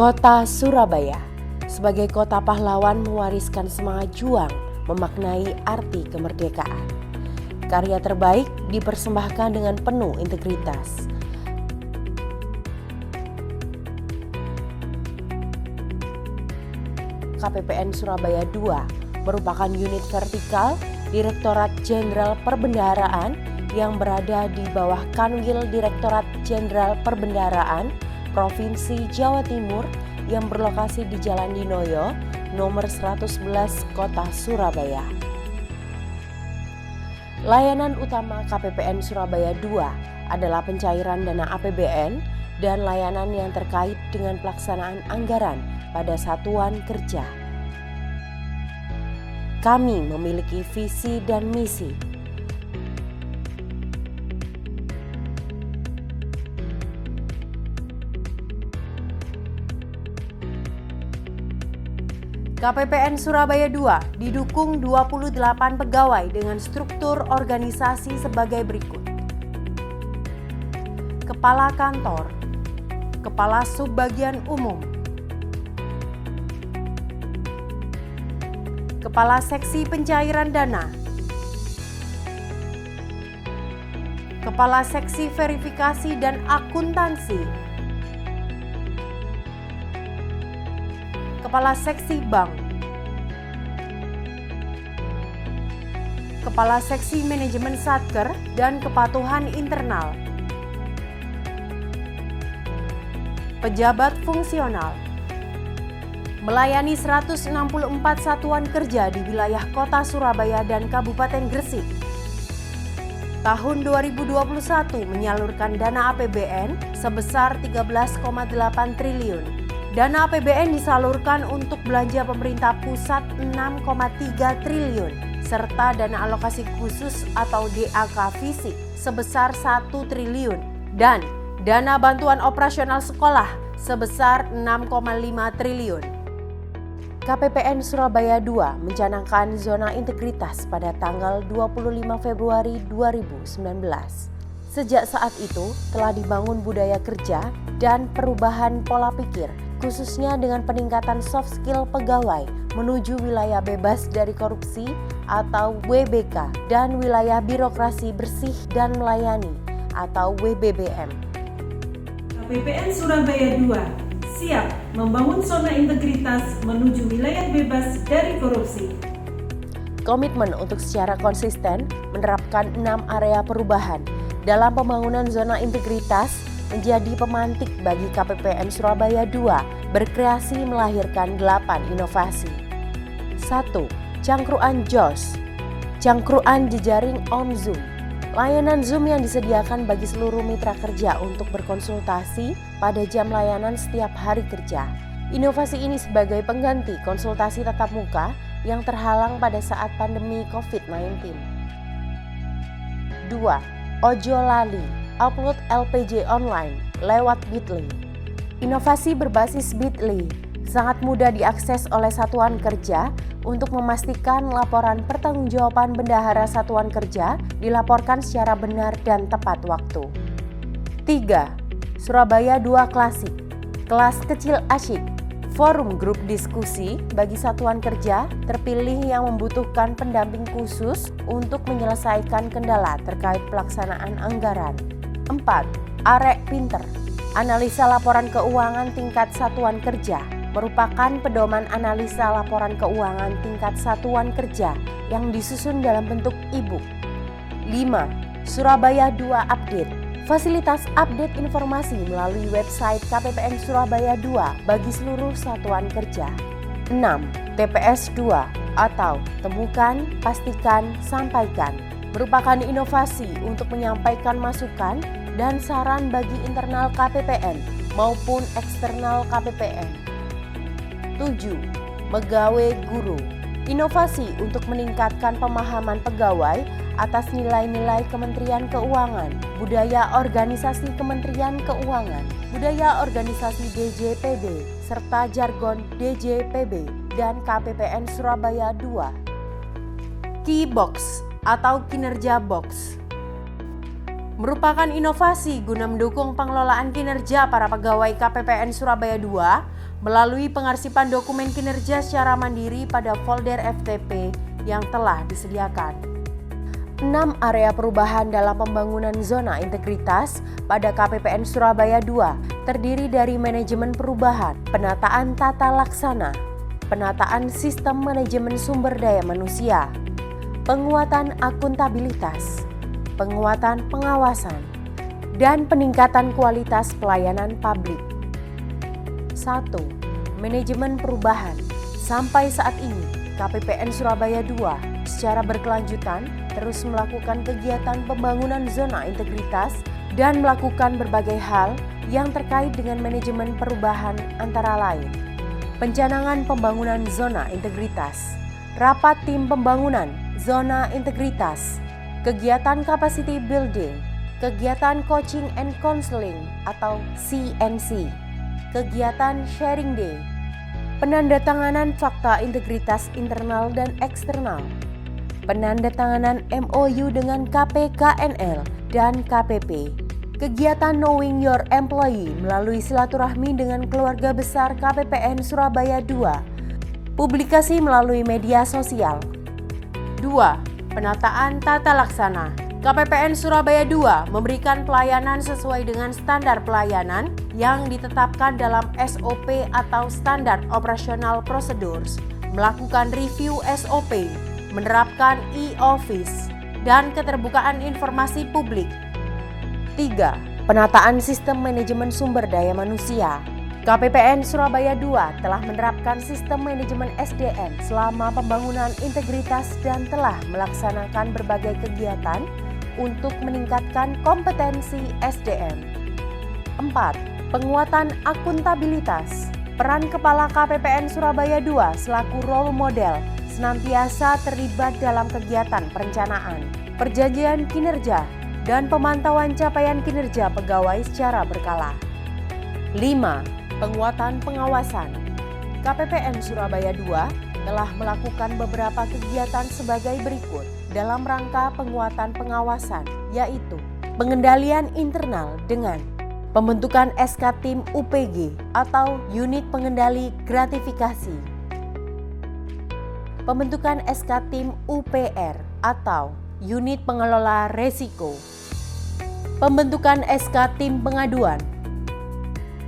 Kota Surabaya sebagai kota pahlawan mewariskan semangat juang, memaknai arti kemerdekaan. Karya terbaik dipersembahkan dengan penuh integritas. KPPN Surabaya II merupakan unit vertikal Direktorat Jenderal Perbendaharaan yang berada di bawah Kanwil Direktorat Jenderal Perbendaharaan Provinsi Jawa Timur yang berlokasi di Jalan Dinoyo, nomor 111, Kota Surabaya. Layanan utama KPPN Surabaya II adalah pencairan dana APBN dan layanan yang terkait dengan pelaksanaan anggaran pada satuan kerja. Kami memiliki visi dan misi. KPPN Surabaya II didukung 28 pegawai dengan struktur organisasi sebagai berikut. Kepala Kantor, Kepala Subbagian Umum, Kepala Seksi Pencairan Dana, Kepala Seksi Verifikasi dan Akuntansi, Kepala Seksi Bank, Kepala Seksi Manajemen Satker dan Kepatuhan Internal, Pejabat Fungsional, melayani 164 satuan kerja di wilayah Kota Surabaya dan Kabupaten Gresik. Tahun 2021 menyalurkan dana APBN sebesar 13,8 triliun. Dana APBN disalurkan untuk belanja pemerintah pusat 6,3 triliun, serta dana alokasi khusus atau DAK fisik sebesar 1 triliun, dan dana bantuan operasional sekolah sebesar 6,5 triliun. KPPN Surabaya II mencanangkan zona integritas pada tanggal 25 Februari 2019. Sejak saat itu telah dibangun budaya kerja dan perubahan pola pikir, khususnya dengan peningkatan soft skill pegawai menuju wilayah bebas dari korupsi atau WBK dan wilayah birokrasi bersih dan melayani atau WBBM. KPPN Surabaya II siap membangun zona integritas menuju wilayah bebas dari korupsi. Komitmen untuk secara konsisten menerapkan 6 area perubahan dalam pembangunan zona integritas menjadi pemantik bagi KPPN Surabaya II berkreasi melahirkan 8 inovasi. 1. Cangkruan JOS, Cangkruan Jejaring on Zoom. Layanan Zoom yang disediakan bagi seluruh mitra kerja untuk berkonsultasi pada jam layanan setiap hari kerja. Inovasi ini sebagai pengganti konsultasi tatap muka yang terhalang pada saat pandemi COVID-19. 2. Ojo Lali, upload LPJ online lewat Bitly. Inovasi berbasis Bitly sangat mudah diakses oleh satuan kerja untuk memastikan laporan pertanggungjawaban bendahara satuan kerja dilaporkan secara benar dan tepat waktu. 3. Surabaya II Klasik, kelas kecil asyik, forum grup diskusi bagi satuan kerja terpilih yang membutuhkan pendamping khusus untuk menyelesaikan kendala terkait pelaksanaan anggaran. 4. Arek Pinter, analisa laporan keuangan tingkat satuan kerja, merupakan pedoman analisa laporan keuangan tingkat satuan kerja yang disusun dalam bentuk e-book. 5. Surabaya II Update, fasilitas update informasi melalui website KPPN Surabaya II bagi seluruh satuan kerja. 6. TPS II atau Temukan, Pastikan, Sampaikan, merupakan inovasi untuk menyampaikan masukan dan saran bagi internal KPPN maupun eksternal KPPN. 7. Megawe Guru, inovasi untuk meningkatkan pemahaman pegawai atas nilai-nilai Kementerian Keuangan, budaya organisasi Kementerian Keuangan, budaya organisasi DJPB, serta jargon DJPB dan KPPN Surabaya II. Key Box atau kinerja box merupakan inovasi guna mendukung pengelolaan kinerja para pegawai KPPN Surabaya II melalui pengarsipan dokumen kinerja secara mandiri pada folder FTP yang telah disediakan. 6 area perubahan dalam pembangunan zona integritas pada KPPN Surabaya 2 terdiri dari manajemen perubahan, penataan tata laksana, penataan sistem manajemen sumber daya manusia, penguatan akuntabilitas, penguatan pengawasan, dan peningkatan kualitas pelayanan publik. 1. Manajemen perubahan. Sampai saat ini, KPPN Surabaya 2 secara berkelanjutan terus melakukan kegiatan pembangunan zona integritas dan melakukan berbagai hal yang terkait dengan manajemen perubahan antara lain pencanangan pembangunan zona integritas, rapat tim pembangunan zona integritas, kegiatan capacity building, kegiatan coaching and counseling atau CNC, kegiatan sharing day, penandatanganan fakta integritas internal dan eksternal, penandatanganan MOU dengan KPKNL dan KPP, kegiatan Knowing Your Employee melalui silaturahmi dengan keluarga besar KPPN Surabaya 2, publikasi melalui media sosial. 2. Penataan tata laksana. KPPN Surabaya 2 memberikan pelayanan sesuai dengan standar pelayanan yang ditetapkan dalam SOP atau Standard Operational Procedures, melakukan review SOP, menerapkan e-office, dan keterbukaan informasi publik. 3. Penataan sistem manajemen sumber daya manusia. KPPN Surabaya 2 telah menerapkan sistem manajemen SDM selama pembangunan integritas dan telah melaksanakan berbagai kegiatan untuk meningkatkan kompetensi SDM. 4. Penguatan akuntabilitas. Peran Kepala KPPN Surabaya 2 selaku role model senantiasa terlibat dalam kegiatan perencanaan, perjanjian kinerja, dan pemantauan capaian kinerja pegawai secara berkala. 5. Penguatan pengawasan. KPPN Surabaya 2 telah melakukan beberapa kegiatan sebagai berikut dalam rangka penguatan pengawasan, yaitu pengendalian internal dengan pembentukan SK Tim UPG atau Unit Pengendali Gratifikasi, pembentukan SK Tim UPR atau Unit Pengelola Resiko, pembentukan SK Tim Pengaduan,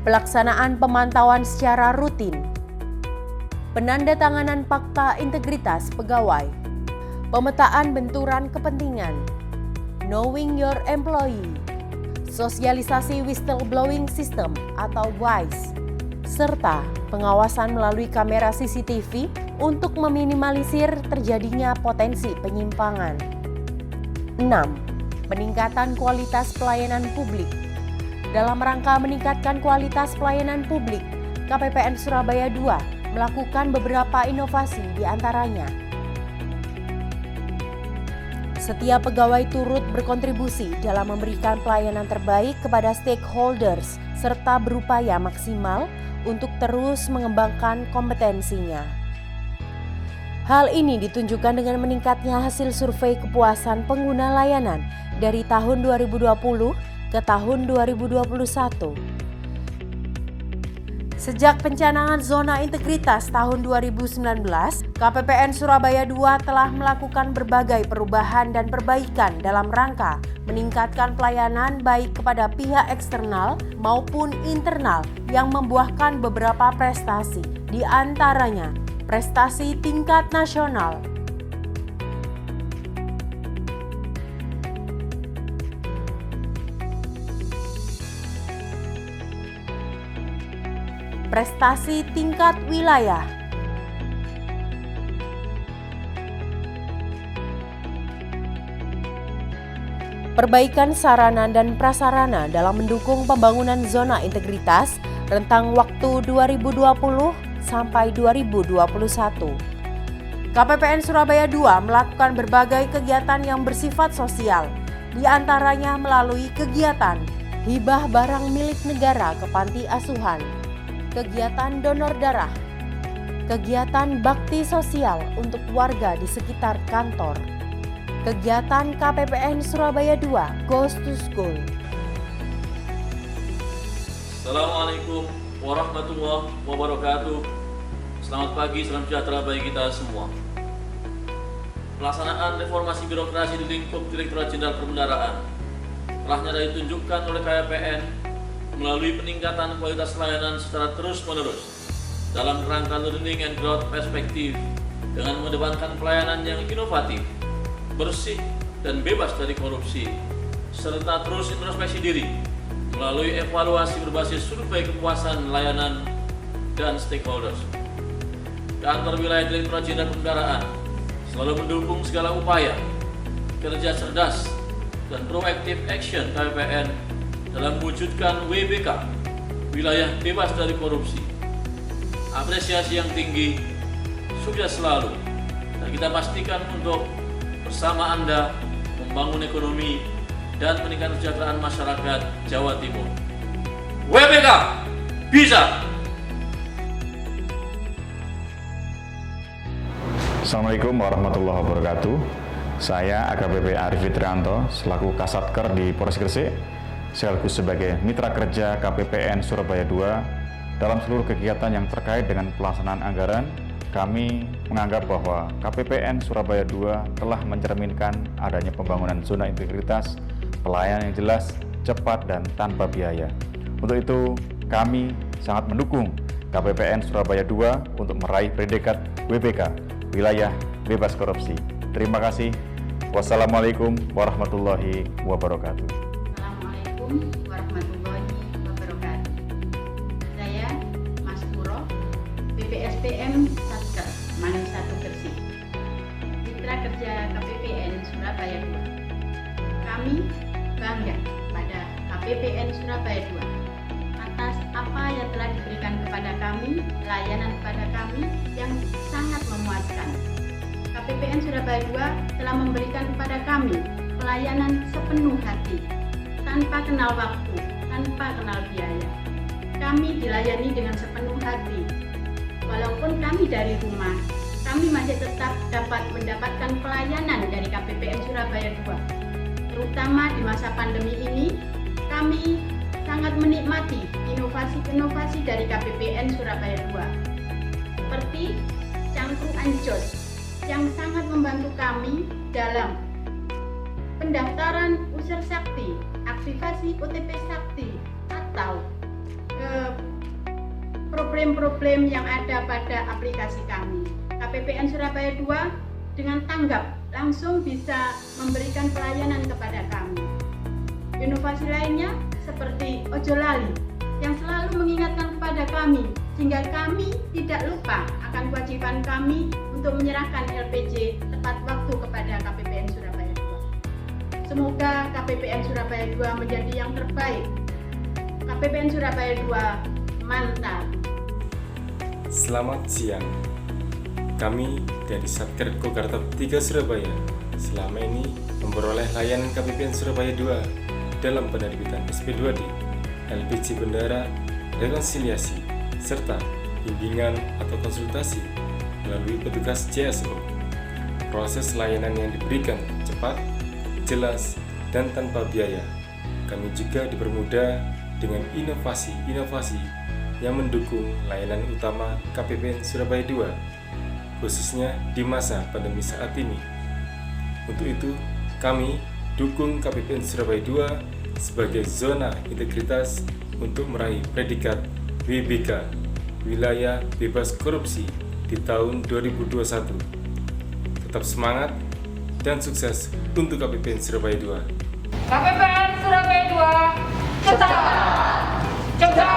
pelaksanaan pemantauan secara rutin, penandatanganan fakta integritas pegawai, pemetaan benturan kepentingan, Knowing Your Employee, sosialisasi whistleblowing system atau WISE, serta pengawasan melalui kamera CCTV untuk meminimalisir terjadinya potensi penyimpangan. 6. Peningkatan kualitas pelayanan publik. Dalam rangka meningkatkan kualitas pelayanan publik, KPPN Surabaya 2 melakukan beberapa inovasi di antaranya. Setiap pegawai turut berkontribusi dalam memberikan pelayanan terbaik kepada stakeholders serta berupaya maksimal untuk terus mengembangkan kompetensinya. Hal ini ditunjukkan dengan meningkatnya hasil survei kepuasan pengguna layanan dari tahun 2020 ke tahun 2021. Sejak pencanangan zona integritas tahun 2019, KPPN Surabaya 2 telah melakukan berbagai perubahan dan perbaikan dalam rangka meningkatkan pelayanan baik kepada pihak eksternal maupun internal yang membuahkan beberapa prestasi, di antaranya prestasi tingkat nasional, prestasi tingkat wilayah, perbaikan sarana dan prasarana dalam mendukung pembangunan zona integritas rentang waktu 2020 sampai 2021. KPPN Surabaya 2 melakukan berbagai kegiatan yang bersifat sosial, di antaranya melalui kegiatan hibah barang milik negara ke panti asuhan, kegiatan donor darah, kegiatan bakti sosial untuk warga di sekitar kantor, kegiatan KPPN Surabaya 2 Goes to School. Assalamualaikum warahmatullahi wabarakatuh. Selamat pagi, salam sejahtera bagi kita semua. Pelaksanaan reformasi birokrasi di lingkup Direktorat Jenderal Perbendaharaan telah nyata ditunjukkan oleh KPPN melalui peningkatan kualitas layanan secara terus-menerus dalam rangka learning and growth perspektif dengan mengedepankan pelayanan yang inovatif, bersih, dan bebas dari korupsi, serta terus introspeksi diri melalui evaluasi berbasis survei kepuasan layanan dan stakeholders. Kantor Wilayah Direktorat Jenderal Perbendaharaan selalu mendukung segala upaya, kerja cerdas, dan proactive action KPPN dalam mewujudkan WBK, Wilayah Bebas dari Korupsi. Apresiasi yang tinggi, sukses selalu, dan kita pastikan untuk bersama Anda membangun ekonomi dan meningkatkan kesejahteraan masyarakat Jawa Timur. WBK bisa! Assalamualaikum warahmatullahi wabarakatuh. Saya AKBP Arif Fitrianto selaku Kasatker di Polres Gresik, sekaligus sebagai mitra kerja KPPN Surabaya II. Dalam seluruh kegiatan yang terkait dengan pelaksanaan anggaran, kami menganggap bahwa KPPN Surabaya II telah mencerminkan adanya pembangunan zona integritas, pelayanan yang jelas, cepat, dan tanpa biaya. Untuk itu, kami sangat mendukung KPPN Surabaya II untuk meraih predikat WBK, Wilayah Bebas Korupsi. Terima kasih. Wassalamualaikum warahmatullahi wabarakatuh. Assalamualaikum warahmatullahi wabarakatuh. Saya Mas Puro, BPSPM Satker Manus 1 Gresik, mitra kerja KPPN Surabaya II. Kami bangga pada KPPN Surabaya II atas apa yang telah diberikan kepada kami, layanan kepada kami yang sangat memuaskan. KPPN Surabaya II telah memberikan kepada kami pelayanan sepenuh hati, tanpa kenal waktu, tanpa kenal biaya. Kami dilayani dengan sepenuh hati. Walaupun kami dari rumah, kami masih tetap dapat mendapatkan pelayanan dari KPPN Surabaya II. Terutama di masa pandemi ini, kami sangat menikmati inovasi-inovasi dari KPPN Surabaya II. Seperti Cangkru Anjos yang sangat membantu kami dalam pendaftaran user sakti, aktivasi OTP sakti, atau problem-problem yang ada pada aplikasi kami. KPPN Surabaya II dengan tanggap langsung bisa memberikan pelayanan kepada kami. Inovasi lainnya seperti Ojo Lali yang selalu mengingatkan kepada kami sehingga kami tidak lupa akan kewajiban kami untuk menyerahkan LPJ tepat waktu kepada KPPN Surabaya II. Semoga KPPN Surabaya II menjadi yang terbaik. KPPN Surabaya II mantap. Selamat siang. Kami dari Satker Kogarta 3 Surabaya selama ini memperoleh layanan KPPN Surabaya II dalam penerbitan SP2D, LPJ Bendara, rekonsiliasi, serta bimbingan atau konsultasi melalui petugas JSO. Proses layanan yang diberikan cepat, jelas, dan tanpa biaya. Kami juga dipermudah dengan inovasi-inovasi yang mendukung layanan utama KPPN Surabaya II, khususnya di masa pandemi saat ini. Untuk itu, kami dukung KPPN Surabaya II sebagai zona integritas untuk meraih predikat WBK, Wilayah Bebas Korupsi di tahun 2021. Tetap semangat dan sukses untuk KPPN Surabaya II. KPPN Surabaya II, cepat, cepat.